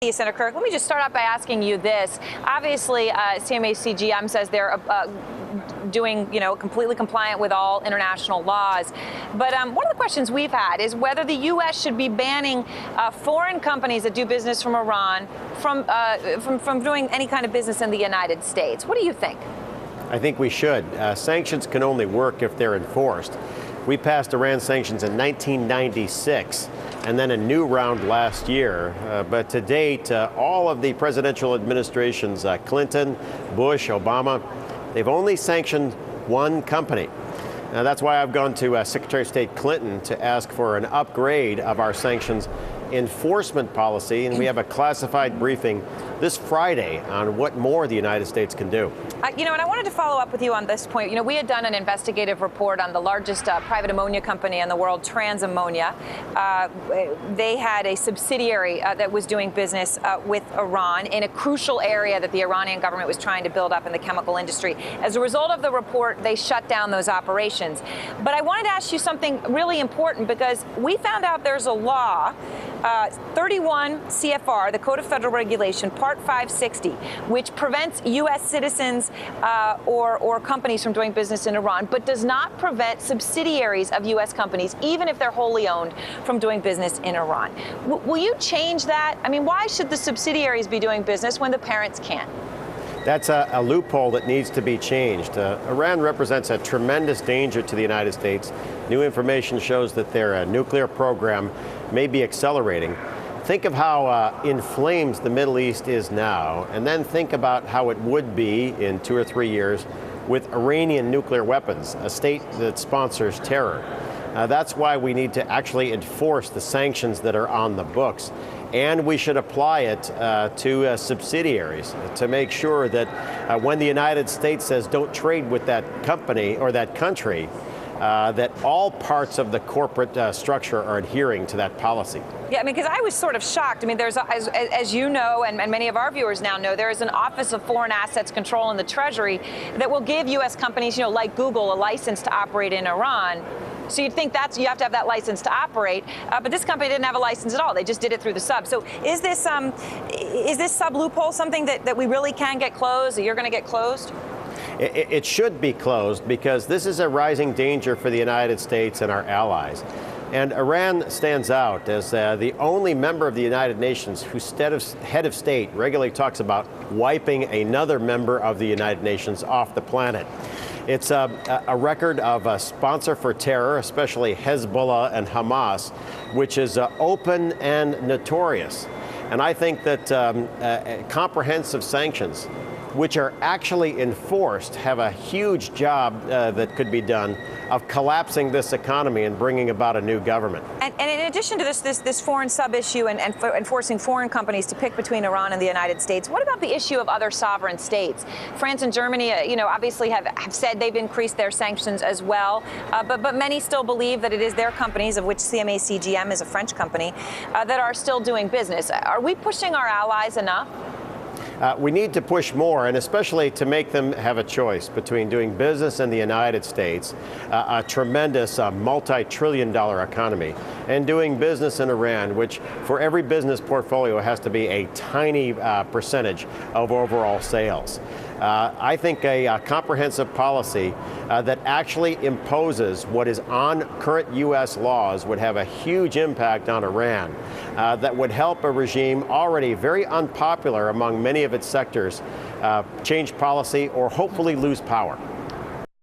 Senator Kirk, let me just start out by asking you this. Obviously, CMA-CGM says they're doing, completely compliant with all international laws. But one of the questions we've had is whether the U.S. should be banning foreign companies that do business from Iran from doing any kind of business in the United States. What do you think? I think we should. Sanctions can only work if they're enforced. We passed Iran sanctions in 1996 and then a new round last year. But to date, all of the presidential administrations, Clinton, Bush, Obama, they've only sanctioned one company. Now, that's why I've gone to Secretary of State Clinton to ask for an upgrade of our sanctions enforcement policy, and we have a classified briefing this Friday on what more the United States can do. And I wanted to follow up with you on this point. We had done an investigative report on the largest private ammonia company in the world, Trans Ammonia. They had a subsidiary that was doing business with Iran in a crucial area that the Iranian government was trying to build up in the chemical industry. As a result of the report, they shut down those operations. But I wanted to ask you something really important, because we found out there's a law, 31 CFR, the Code of Federal Regulation, Part 560, which prevents U.S. citizens or companies from doing business in Iran, but does not prevent subsidiaries of U.S. companies, even if they're wholly owned, from doing business in Iran. Will you change that? I mean, why should the subsidiaries be doing business when the parents can't? That's a loophole that needs to be changed. Iran represents a tremendous danger to the United States. New information shows that their nuclear program may be accelerating. Think of how inflamed the Middle East is now, and then think about how it would be in 2 or 3 years with Iranian nuclear weapons, a state that sponsors terror. That's why we need to actually enforce the sanctions that are on the books. And we should apply it to subsidiaries to make sure that when the United States says don't trade with that company or that country, that all parts of the corporate structure are adhering to that policy. Yeah, because I was sort of shocked. There's, as you know, and many of our viewers now know, there is an Office of Foreign Assets Control in the Treasury that will give U.S. companies, like Google, a license to operate in Iran. So you'd think you have to have that license to operate, but this company didn't have a license at all. They just did it through the sub. So is this sub loophole something that we really can get closed, that you're going to get closed? It should be closed, because this is a rising danger for the United States and our allies. And Iran stands out as the only member of the United Nations whose head of state regularly talks about wiping another member of the United Nations off the planet. It's a record of a sponsor for terror, especially Hezbollah and Hamas, which is open and notorious. And I think that comprehensive sanctions, which are actually enforced, have a huge job that could be done of collapsing this economy and bringing about a new government. And in addition to this foreign sub-issue and forcing foreign companies to pick between Iran and the United States, what about the issue of other sovereign states? France and Germany, obviously have said they've increased their sanctions as well, but many still believe that it is their companies, of which CMA-CGM is a French company, that are still doing business. Are we pushing our allies enough? We need to push more, and especially to make them have a choice between doing business in the United States, a tremendous multi-trillion-dollar economy, and doing business in Iran, which for every business portfolio has to be a tiny percentage of overall sales. I think a comprehensive policy that actually imposes what is on current U.S. laws would have a huge impact on Iran, that would help a regime already very unpopular among many of its sectors change policy or hopefully lose power.